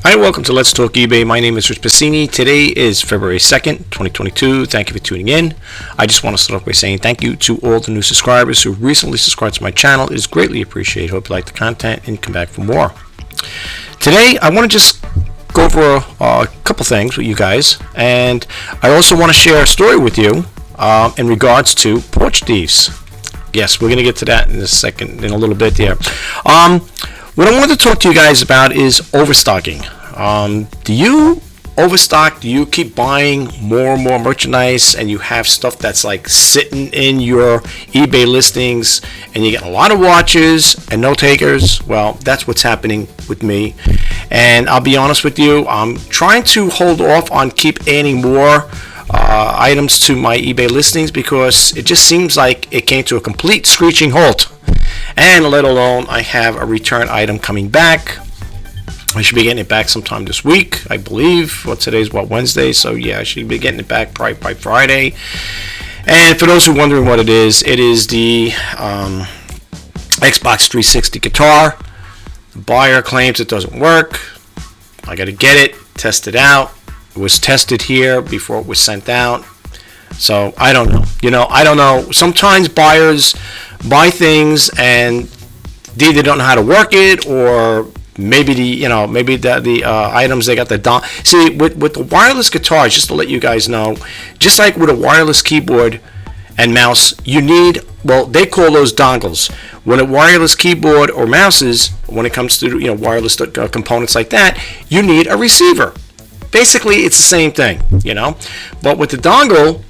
Hi, welcome to Let's Talk eBay. My name is Rich Pasini. Today is February 2nd, 2022. Thank you for tuning in. I just want to start off by saying thank you to all the new subscribers who recently subscribed to my channel. It is greatly appreciated. Hope you like the content and come back for more. Today, I want to just go over a couple things with you guys, and I also want to share a story with you in regards to porch thieves. Yes, we're going to get to that in a little bit there. What I wanted to talk to you guys about is overstocking. Do you overstock? Do you keep buying more and more merchandise and you have stuff that's like sitting in your eBay listings and you get a lot of watches and no takers? Well, that's what's happening with me. And I'll be honest with you, I'm trying to hold off on keep adding more items to my eBay listings because it just seems like it came to a complete screeching halt. And let alone I have a return item coming back. I should be getting it back sometime this week, I believe. Well, today's Wednesday, so yeah, I should be getting it back probably by Friday. And for those who are wondering what it is the Xbox 360 guitar. The buyer claims it doesn't work. I got to get it, test it out. It was tested here before it was sent out. So I don't know. I don't know. Sometimes buyers buy things and they either don't know how to work it, or maybe the items they got the see with the wireless guitars. Just to let you guys know, just like with a wireless keyboard and mouse, you need, well, they call those dongles. When a wireless keyboard or mouses, when it comes to wireless components like that, you need a receiver. Basically, it's the same thing, But with the dongle,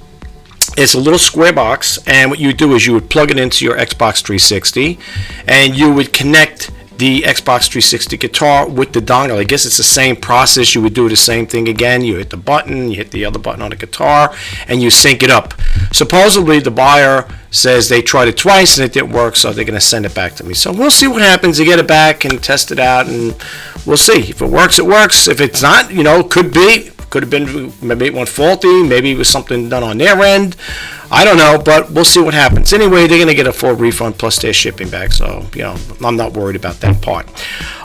it's a little square box, and what you do is you would plug it into your Xbox 360, and you would connect the Xbox 360 guitar with the dongle. I guess it's the same process. You would do the same thing again. You hit the button, you hit the other button on the guitar, and you sync it up. Supposedly, the buyer says they tried it twice and it didn't work, so they're going to send it back to me. So we'll see what happens. They get it back and test it out, and we'll see. If it works, it works. If it's not, could have been, maybe it went faulty, maybe it was something done on their end. I don't know, but we'll see what happens. Anyway, they're going to get a full refund plus their shipping back, so I'm not worried about that part.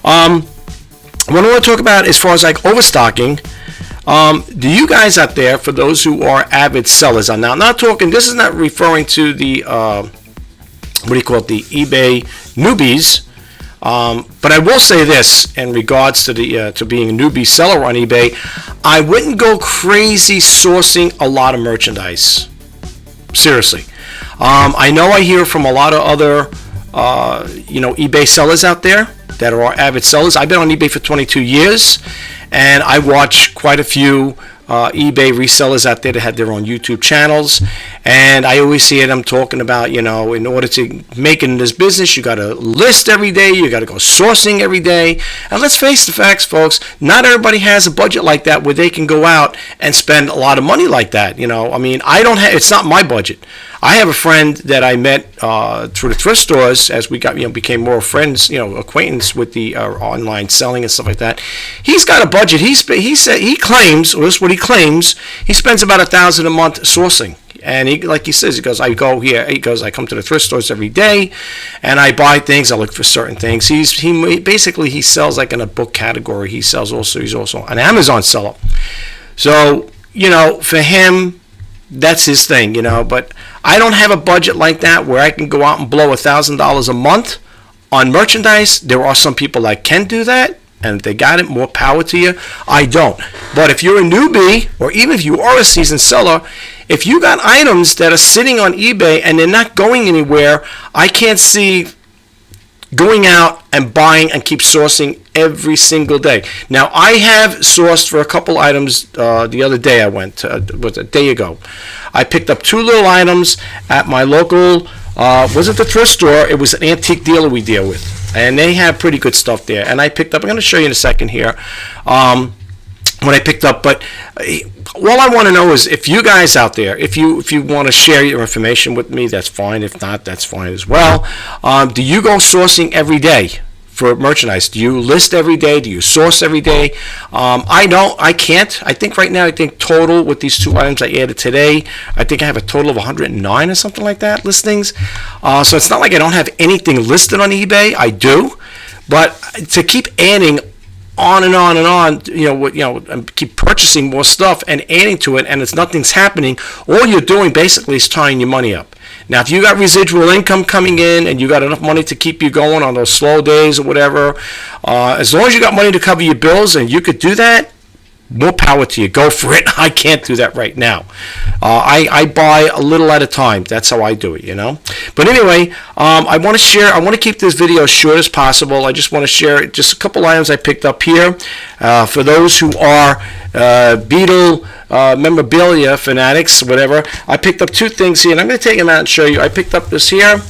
What I want to talk about as far as like overstocking, do you guys out there, for those who are avid sellers, I'm now not talking, this is not referring to the the eBay newbies. But I will say this in regards to to being a newbie seller on eBay. I wouldn't go crazy sourcing a lot of merchandise. Seriously. I know I hear from a lot of other eBay sellers out there that are avid sellers. I've been on eBay for 22 years, and I watch quite a few eBay resellers out there that have their own YouTube channels, and I always see them talking about, in order to make it in this business, you got to list every day, you got to go sourcing every day. And let's face the facts, folks, not everybody has a budget like that where they can go out and spend a lot of money like that. I don't have, it's not my budget. I have a friend that I met through the thrift stores as we got, became more friends, acquaintance with the online selling and stuff like that. He's got a budget. He claims, or this is what he claims, he spends about $1,000 a month sourcing. And he says, he goes, I go here. He goes, I come to the thrift stores every day, and I buy things. I look for certain things. He sells like in a book category. He's also an Amazon seller. So for him, that's his thing, But I don't have a budget like that where I can go out and blow $1,000 a month on merchandise. There are some people that can do that, and if they got it, more power to you. I don't. But if you're a newbie, or even if you are a seasoned seller, if you got items that are sitting on eBay and they're not going anywhere, I can't see going out and buying and keep sourcing every single day. Now, I have sourced for a couple items the other day. I went, was a day ago. I picked up 2 little items at my local, wasn't the thrift store, it was an antique dealer we deal with. And they have pretty good stuff there. And I picked up, I'm going to show you in a second here, what I picked up. But all I want to know is if you guys out there, if you want to share your information with me, that's fine. If not, that's fine as well. Do you go sourcing every day for merchandise? Do you list every day? Do you source every day? I can't. I think right now, total with these 2 items I added today, I think I have a total of 109 or something like that listings. So it's not like I don't have anything listed on eBay. I do. But to keep adding on and on and on, and keep purchasing more stuff and adding to it, and it's nothing's happening, all you're doing basically is tying your money up. Now, if you got residual income coming in and you got enough money to keep you going on those slow days or whatever, as long as you got money to cover your bills and you could do that, more power to you. Go for it. I can't do that right now. I buy a little at a time. That's how I do it, But anyway, I want to keep this video as short as possible. I just want to share just a couple items I picked up here. For those who are Beetle memorabilia fanatics, whatever, I picked up two things here, and I'm going to take them out and show you. I picked up this here.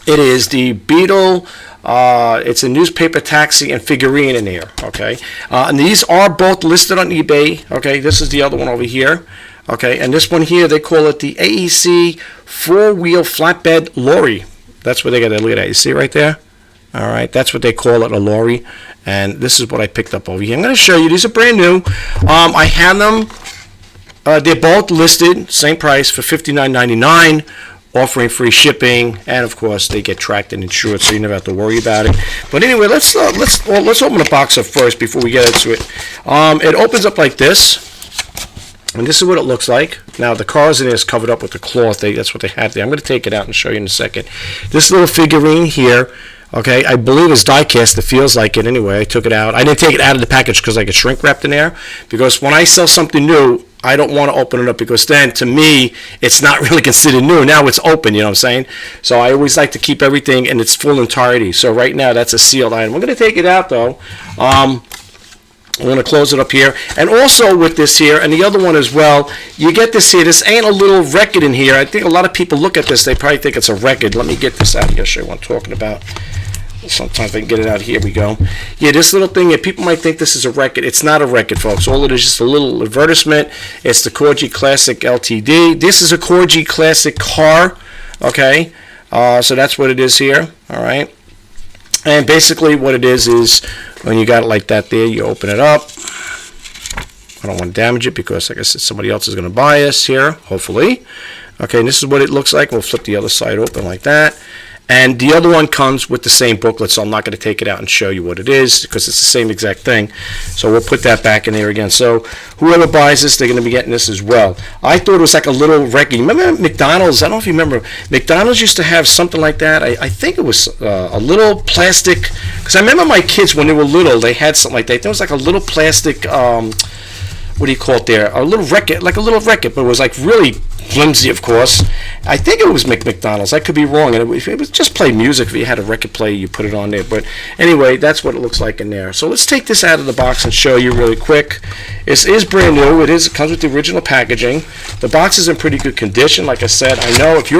It is the Beetle. It's a newspaper taxi and figurine in here, okay? And these are both listed on eBay, okay? This is the other one over here, okay? And this one here, they call it the AEC four-wheel flatbed Lorry. That's what they got. Look at that. You see right there? All right, that's what they call it, a Lorry. And this is what I picked up over here. I'm going to show you. These are brand new. I had them. They're both listed, same price, for $59.99. Offering free shipping, and of course they get tracked and insured, so you never have to worry about it. But anyway, let's open the box up first before we get into it. It opens up like this, and this is what it looks like. Now the cars in there is covered up with the cloth. That's what they have there. I'm going to take it out and show you in a second. This little figurine here, okay, I believe it's die cast. It feels like it anyway. I took it out. I didn't take it out of the package because I get shrink wrapped in there. Because when I sell something new, I don't want to open it up, because then, to me, it's not really considered new. Now it's open, you know what I'm saying? So I always like to keep everything in its full entirety. So right now, that's a sealed item. We're going to take it out, though. We're going to close it up here. And also with this here, and the other one as well, you get this here. This ain't a little record in here. I think a lot of people look at this. They probably think it's a record. Let me get this out here. I'll show you what I'm talking about. Sometimes I can get it out. Here we go. Yeah, this little thing here, people might think this is a record. It's not a record, folks. All it is just a little advertisement. It's the Corgi Classic Ltd. This is a Corgi Classic car. Okay, so that's what it is here. All right, and basically what it is when you got it like that there, you open it up. I don't want to damage it because, like I said, somebody else is going to buy us here, hopefully. Okay, and this is what it looks like. We'll flip the other side open like that. And the other one comes with the same booklet, so I'm not going to take it out and show you what it is because it's the same exact thing. So we'll put that back in there again. So whoever buys this, they're going to be getting this as well. I thought it was like a little record. Remember McDonald's? I don't know if you remember. McDonald's used to have something like that. I think it was a little plastic. Because I remember my kids, when they were little, they had something like that. It was like a little plastic, what do you call it there? A little record, like a little record, but it was like really flimsy, of course. I think it was McDonald's. I could be wrong. And it was just play music. If you had a record player, you put it on there. But anyway, that's what it looks like in there. So let's take this out of the box and show you really quick. This is brand new. It comes with the original packaging. The box is in pretty good condition. Like I said, I know if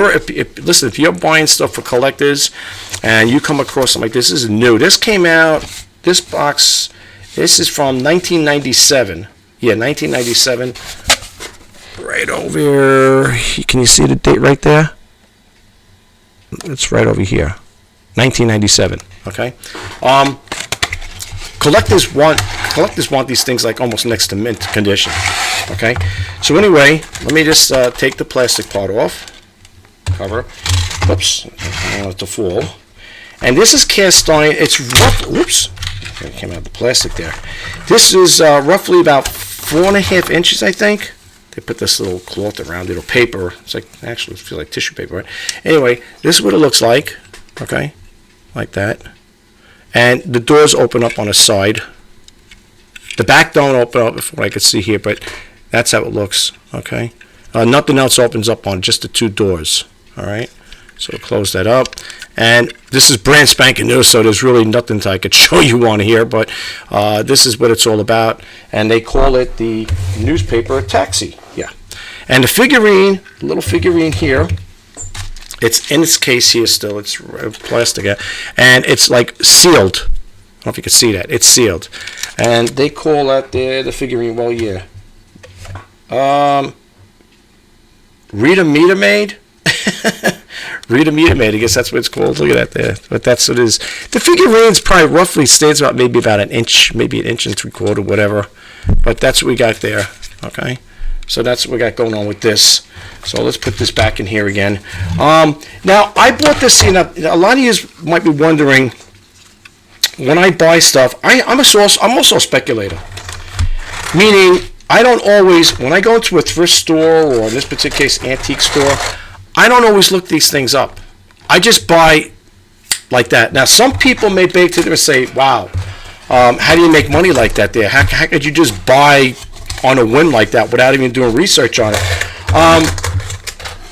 you're buying stuff for collectors and you come across something like this is new. This came out. This box. This is from 1997. Yeah, 1997. Right over here. Can you see the date right there? It's right over here. 1997. Okay. Collectors want these things like almost next to mint condition. Okay. So anyway, let me just take the plastic part off. Cover. Oops. I don't want it to fall. And this is cast iron. It's rough. Whoops. It came out of the plastic there. This is roughly about 4.5 inches, I think. They put this little cloth around it, or paper. It's like, actually, it feels like tissue paper, right? Anyway, this is what it looks like, okay? Like that. And the doors open up on the side. The back don't open up, from what I can see here, but that's how it looks, okay? Nothing else opens up on just the two doors, all right? So we'll close that up. And this is brand spanking new, so there's really nothing I could show you on here, but this is what it's all about. And they call it the newspaper taxi. Yeah. And the figurine, the little figurine here, it's in its case here still. It's plastic. And it's like sealed. I don't know if you can see that. It's sealed. And they call that the figurine, well, yeah. Rita Meter Maid? Rita Meter Maid, I guess that's what it's called. Look at that there. But that's what it is. The figurine's probably roughly stands about maybe about an inch, maybe an inch and 3/4, whatever. But that's what we got there. Okay. So that's what we got going on with this. So let's put this back in here again. Now I bought this. A lot of you might be wondering when I buy stuff, I'm also a speculator. Meaning, I don't always, when I go into a thrift store, or in this particular case, antique store, I don't always look these things up. I just buy like that. Now, some people may beg to them and say, wow, how do you make money like that there? How could you just buy on a whim like that without even doing research on it?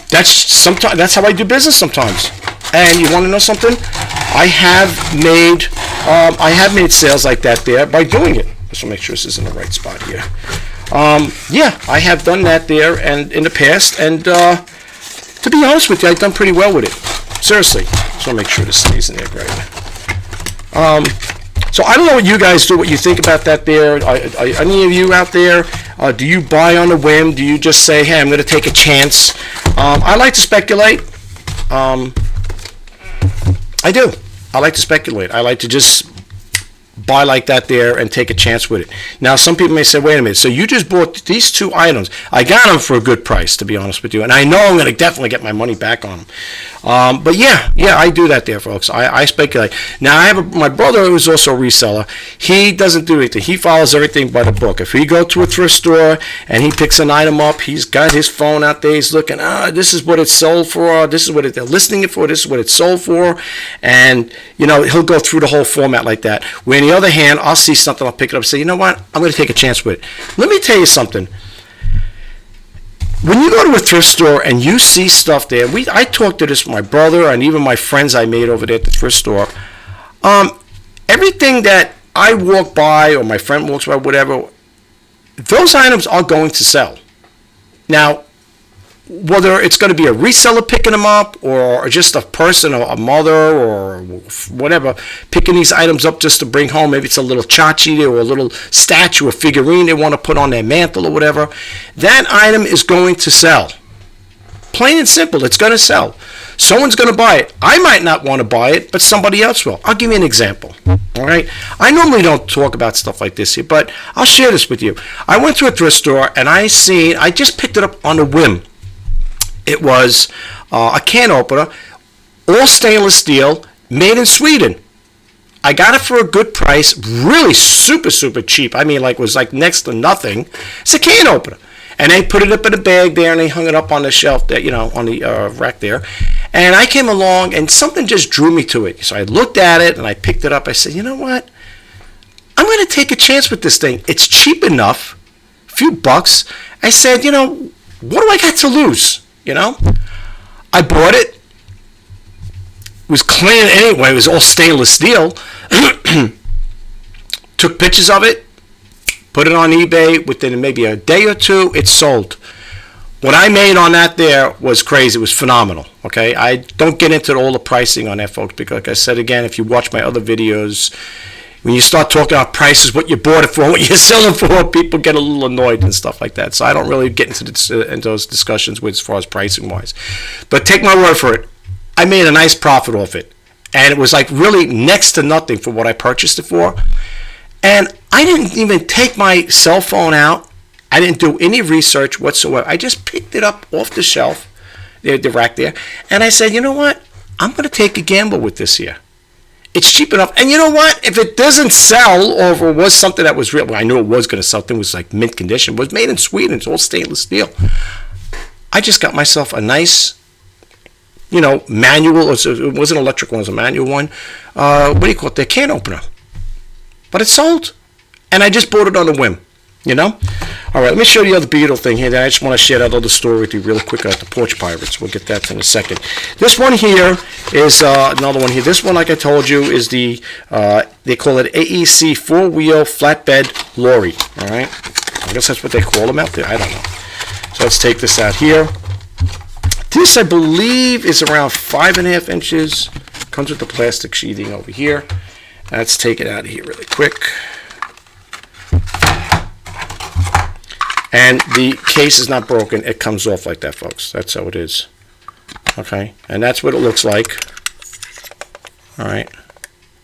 That's how I do business sometimes. And you want to know something? I have made sales like that there by doing it. Just want to make sure this is in the right spot here. Yeah, I have done that there and in the past, and to be honest with you, I've done pretty well with it. Seriously. Just want to make sure this stays in there right. So I don't know what you guys do, what you think about that there. Any of you out there, do you buy on a whim? Do you just say, hey, I'm going to take a chance? I like to speculate. I do. I like to speculate. I like to just buy like that there and take a chance with it. Now, some people may say, wait a minute, so you just bought these two items. I got them for a good price, to be honest with you, and I know I'm going to definitely get my money back on them. But yeah, I do that there, folks. I speculate. Now, I have my brother who is also a reseller. He doesn't do anything. He follows everything by the book. If he go to a thrift store and he picks an item up, he's got his phone out there. He's looking, this is what it's sold for. This is what they're listing it for. This is what it's sold for. And, he'll go through the whole format like that. When on the other hand, I'll see something, I'll pick it up and say, you know what, I'm going to take a chance with it. Let me tell you something. When you go to a thrift store and you see stuff there, I talked to this with my brother and even my friends I made over there at the thrift store. Everything that I walk by or my friend walks by, whatever, those items are going to sell. Now, whether it's going to be a reseller picking them up or just a person or a mother or whatever picking these items up just to bring home, maybe it's a little tchotchke or a little statue or figurine they want to put on their mantle or whatever, that item is going to sell. Plain and simple, it's going to sell. Someone's going to buy it. I might not want to buy it, but somebody else will. I'll give you an example. All right. I normally don't talk about stuff like this here, but I'll share this with you. I went to a thrift store and I just picked it up on a whim. It was a can opener, all stainless steel, made in Sweden. I got it for a good price, really super, super cheap. I mean, it was next to nothing. It's a can opener. And they put it up in a bag there, and they hung it up on the shelf, there, on the rack there. And I came along, and something just drew me to it. So I looked at it, and I picked it up. I said, you know what? I'm going to take a chance with this thing. It's cheap enough, a few bucks. I said, what do I got to lose? I bought it. It was clean anyway. It was all stainless steel. Took pictures of it. Put it on eBay. Within maybe a day or two, it sold. What I made on that there was crazy. It was phenomenal. Okay, I don't get into all the pricing on that, folks, because like I said again, if you watch my other videos, when you start talking about prices, what you bought it for, what you're selling for, people get a little annoyed and stuff like that. So I don't really get into those discussions as far as pricing wise. But take my word for it, I made a nice profit off it. And it was really next to nothing for what I purchased it for. And I didn't even take my cell phone out. I didn't do any research whatsoever. I just picked it up off the shelf, the rack there. And I said, you know what? I'm going to take a gamble with this here. It's cheap enough. And you know what? If it doesn't sell, or if it was something that was real, well, I knew it was going to sell. It was mint condition. It was made in Sweden. It's all stainless steel. I just got myself a nice, manual. It wasn't an electric one. It was a manual one. What do you call it? The can opener. But it sold. And I just bought it on a whim. All right, let me show you the other beautiful thing here. I just want to share that other story with you real quick about the Porch Pirates. We'll get that in a second. This one here is another one here. This one, like I told you, is the, they call it AEC four-wheel flatbed Lorry. All right, I guess that's what they call them out there. I don't know. So let's take this out here. This, I believe, is around 5.5 inches. Comes with the plastic sheathing over here. Let's take it out of here really quick. And the case is not broken. It comes off like that, folks. That's how it is. Okay? And that's what it looks like. All right?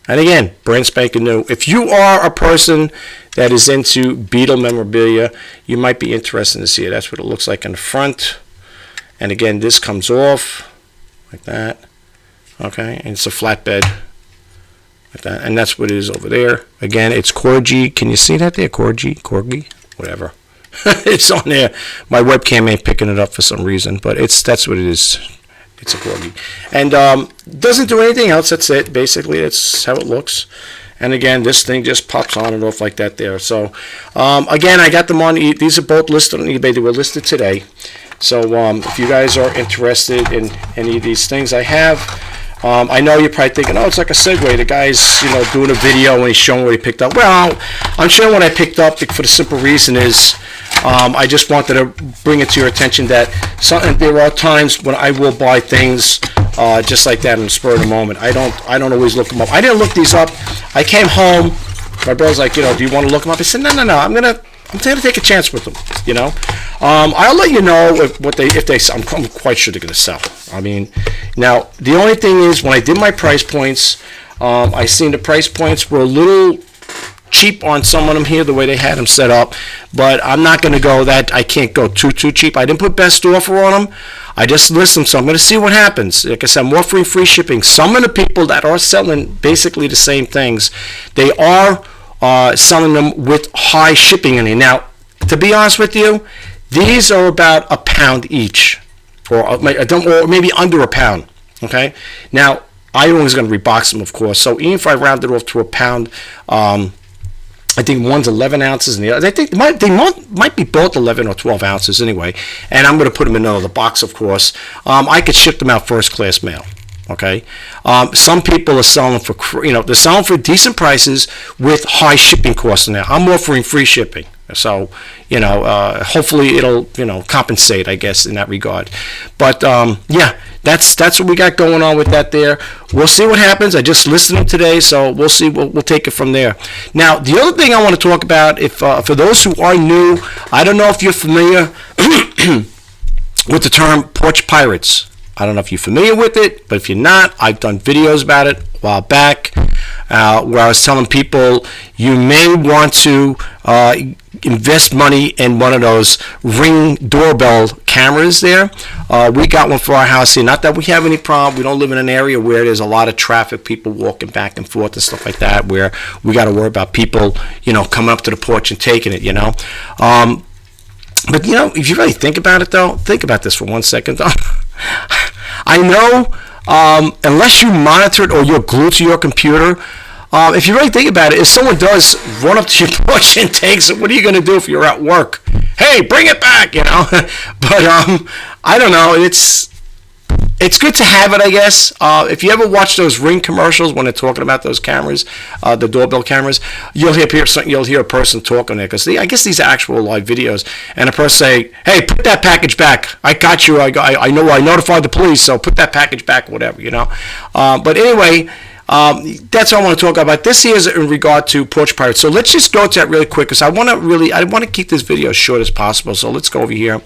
And again, brand spanking new. If you are a person that is into Beetle memorabilia, you might be interested to see it. That's what it looks like in the front. And again, this comes off like that. Okay? And it's a flatbed. like that. And that's what it is over there. Again, it's Corgi. Can you see that there? Corgi, whatever. It's on there. My webcam ain't picking it up for some reason, but that's what it is. It's a Corgi. And doesn't do anything else. That's it. Basically, that's how it looks. And again, this thing just pops on and off like that there. So, again, I got them on. These are both listed on eBay. They were listed today. So, if you guys are interested in any of these things I have, I know you're probably thinking, oh, it's like a segue. The guy's, doing a video and he's showing what he picked up. Well, I'm showing what I picked up for the simple reason is I just wanted to bring it to your attention that there are times when I will buy things just like that in the spur of the moment. I don't always look them up. I didn't look these up. I came home. My brother's like, do you want to look them up? I said, no. I'm gonna take a chance with them. I'll let you know if they. I'm quite sure they're gonna sell. I mean, now the only thing is when I did my price points, I seen the price points were a little cheap on some of them here, the way they had them set up. But I'm not gonna go that. I can't go too cheap. I didn't put best offer on them. I just list them, so I'm going to see what happens. Like I said, I'm offering free shipping. Some of the people that are selling basically the same things, they are selling them with high shipping in it. Now, to be honest with you, these are about £1 each, or maybe under £1. Okay. Now, I was going to rebox them, of course. So even if I rounded off to £1, I think one's 11 ounces, and the other, I think they might be both 11 or 12 ounces anyway. And I'm going to put them in another box, of course. I could ship them out first class mail. Okay. Some people are selling for, they're selling for decent prices with high shipping costs in there. I'm offering free shipping. So, hopefully it'll, compensate, I guess, in that regard. But, yeah, that's what we got going on with that there. We'll see what happens. I just listened to them today, so we'll see. We'll take it from there. Now, the other thing I want to talk about, if for those who are new, I don't know if you're familiar with the term Porch Pirates. I don't know if you're familiar with it, but if you're not, I've done videos about it a while back where I was telling people you may want to invest money in one of those Ring doorbell cameras there. We got one for our house here. Not that we have any problem. We don't live in an area where there's a lot of traffic, people walking back and forth and stuff like that, where we got to worry about people, coming up to the porch and taking it, But, if you really think about it, though, think about this for 1 second, though. I know, unless you monitor it or you're glued to your computer, if you really think about it, if someone does run up to your porch and takes it, what are you going to do if you're at work? Hey, bring it back, But I don't know. It's good to have it, I guess. If you ever watch those Ring commercials when they're talking about those cameras, the doorbell cameras, you'll hear a person talking there, because I guess these are actual live videos, and a person say, "Hey, put that package back. I got you. I know. I notified the police, so put that package back, whatever, But anyway. That's what I want to talk about. This here is in regard to Porch Pirates. So let's just go to that really quick, because I want to keep this video as short as possible. So let's go over here.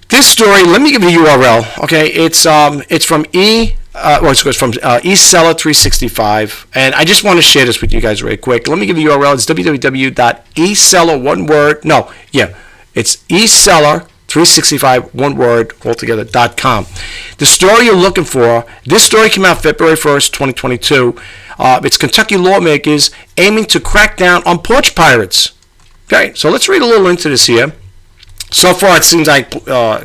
This story, let me give you the URL. Okay, it's from eSeller365, and I just want to share this with you guys really quick. Let me give you the URL. It's www.eSeller, it's eSeller365, one word altogether.com. The story you're looking for, this story came out February 1st, 2022. It's Kentucky lawmakers aiming to crack down on porch pirates. Okay, so let's read a little into this here. So far, it seems like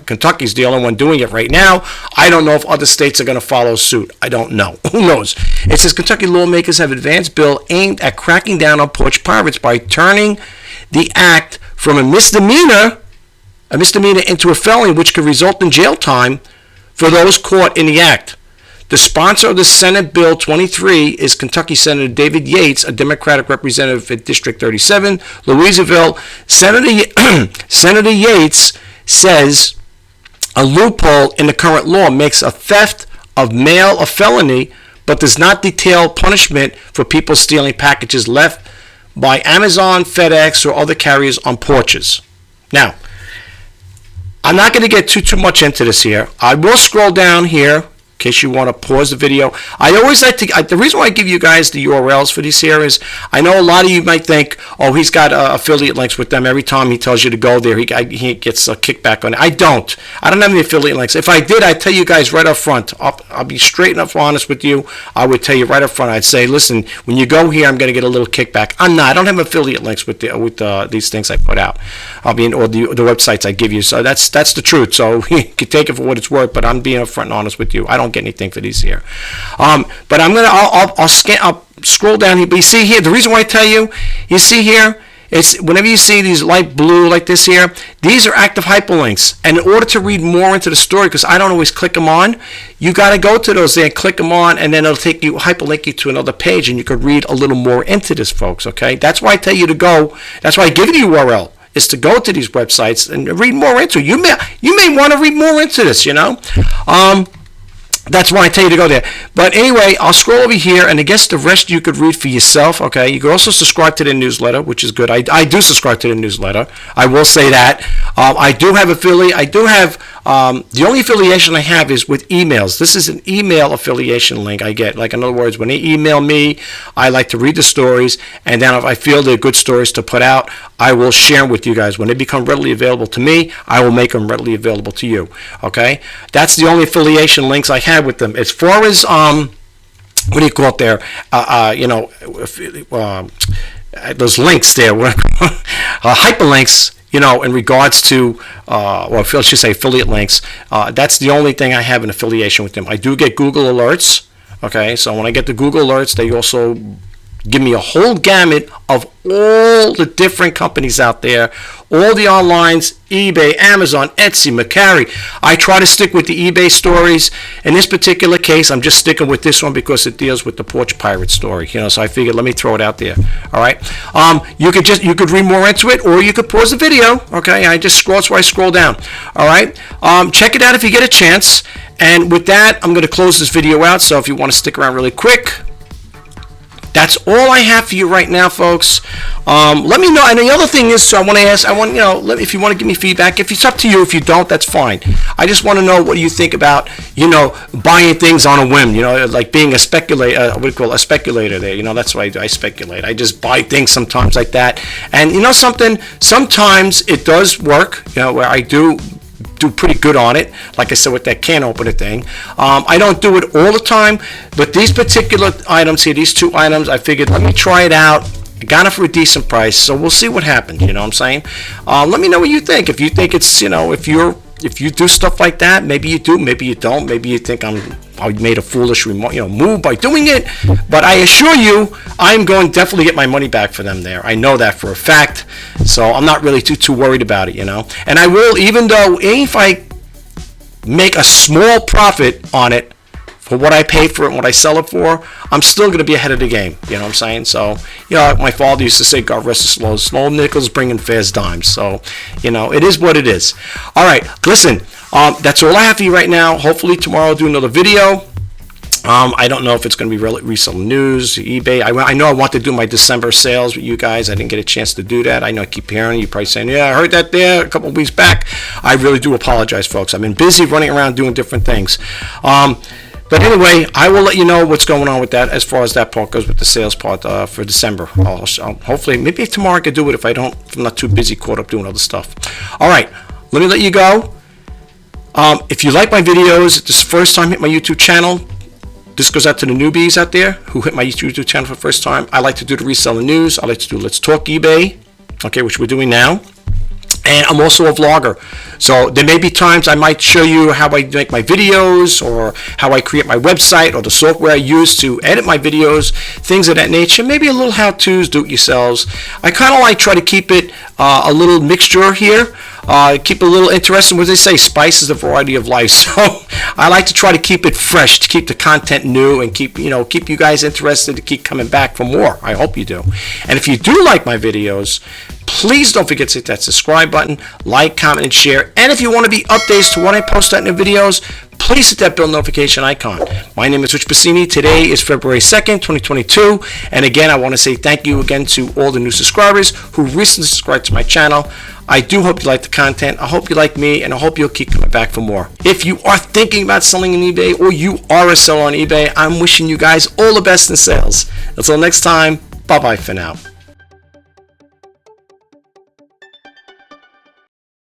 Kentucky's the only one doing it right now. I don't know if other states are going to follow suit. I don't know. Who knows? It says Kentucky lawmakers have advanced bill aimed at cracking down on porch pirates by turning the act from a misdemeanor into a felony, which could result in jail time for those caught in the act. The sponsor of the Senate Bill 23 is Kentucky Senator David Yates, a Democratic representative in District 37, Louisville. Senator Yates says a loophole in the current law makes a theft of mail a felony, but does not detail punishment for people stealing packages left by Amazon, FedEx, or other carriers on porches. Now, I'm not going to get too much into this here. I will scroll down here case you want to pause the video. I always like to, the reason why I give you guys the URLs for these here is, I know a lot of you might think, oh, he's got affiliate links with them. Every time he tells you to go there, he gets a kickback on it. I don't have any affiliate links. If I did, I'd tell you guys right up front. I'll be straight enough honest with you. I would tell you right up front. I'd say, listen, when you go here, I'm going to get a little kickback. I don't have affiliate links with these things I put out. Or the websites I give you. So that's the truth. So you can take it for what it's worth, but I'm being upfront and honest with you. I don't get anything for these here. But I'll scroll down here. But you see here, the reason why I tell you, you see here, it's whenever you see these light blue like this here, these are active hyperlinks. And in order to read more into the story, because I don't always click them on, you got to go to those there and click them on, and then it'll take you, hyperlink you to another page, and you could read a little more into this, folks, okay? That's why I tell you to go. That's why I give you the URL, is to go to these websites and read more into it. You may want to read more into this, you know? That's why I tell you to go there. But anyway, I'll scroll over here, and I guess the rest you could read for yourself, okay? You can also subscribe to the newsletter, which is good. I do subscribe to the newsletter. I will say that. I do have affiliate. I do have, the only affiliation I have is with emails. This is an email affiliation link I get. Like, in other words, when they email me, I like to read the stories, and then if I feel they're good stories to put out, I will share them with you guys. When they become readily available to me, I will make them readily available to you, okay? That's the only affiliation links I have with them. As far as what do you call it there? Those links there, hyperlinks. You know, in regards to, or I should say affiliate links. That's the only thing I have an affiliation with them. I do get Google alerts. Okay, so when I get the Google alerts, they also give me a whole gamut of all the different companies out there, all the onlines, eBay, Amazon, Etsy, Mercari. I try to stick with the eBay stories. In this particular case, I'm just sticking with this one because it deals with the Porch Pirates story. You know, so I figured let me throw it out there. All right. You could read more into it, or you could pause the video. Okay. That's why I scroll down. All right. Check it out if you get a chance. And with that, I'm going to close this video out. So if you want to stick around really quick, that's all I have for you right now, folks. Let me know. And the other thing is, so if you want to give me feedback. If it's up to you, if you don't, that's fine. I just want to know what you think about, buying things on a whim. Like being a speculator. What do you call it? A speculator there. That's why I speculate. I just buy things sometimes like that. And something. Sometimes it does work. Where I do pretty good on it, like I said with that can opener thing. I don't do it all the time, but these particular items here, these two items, I figured let me try it out. I got it for a decent price, so we'll see what happens. You know what I'm saying? Let me know what you think. If you think it's, if you do stuff like that, maybe you do, maybe you don't, maybe you think I made a foolish move by doing it, but I assure you, I'm going to definitely get my money back for them there. I know that for a fact, so I'm not really too worried about it, And I will, even though if I make a small profit on it for what I pay for it and what I sell it for, I'm still going to be ahead of the game. You know what I'm saying? So, my father used to say, God rest his soul, slow nickels bringing fast dimes. So, it is what it is. All right, listen, that's all I have for you right now. Hopefully tomorrow I'll do another video. I don't know if it's going to be reselling news, eBay. I know I want to do my December sales with you guys. I didn't get a chance to do that. I know I keep hearing you probably saying, yeah, I heard that there a couple of weeks back. I really do apologize, folks. I've been busy running around doing different things. But anyway, I will let you know what's going on with that as far as that part goes with the sales part for December. Hopefully, maybe tomorrow I could do it if I'm not too busy caught up doing other stuff. All right, let me let you go. If you like my videos, this first time hit my YouTube channel. This goes out to the newbies out there who hit my YouTube channel for the first time. I like to do the reselling news. I like to do Let's Talk eBay, okay, which we're doing now. And I'm also a vlogger. So there may be times I might show you how I make my videos or how I create my website or the software I use to edit my videos, things of that nature. Maybe a little how-tos, do-it-yourselves. I kind of like try to keep it a little mixture here. Keep it a little interesting. What they say, spice is the variety of life. So I like to try to keep it fresh, to keep the content new, and keep you guys interested to keep coming back for more. I hope you do. And if you do like my videos, please don't forget to hit that subscribe button, like, comment, and share. And if you want to be updates to when I post out new videos, please hit that bell notification icon. My name is Rich Pasini. Today is February 2nd, 2022. And again, I want to say thank you again to all the new subscribers who recently subscribed to my channel. I do hope you like the content. I hope you like me, and I hope you'll keep coming back for more. If you are thinking about selling on eBay, or you are a seller on eBay, I'm wishing you guys all the best in sales. Until next time, bye-bye for now.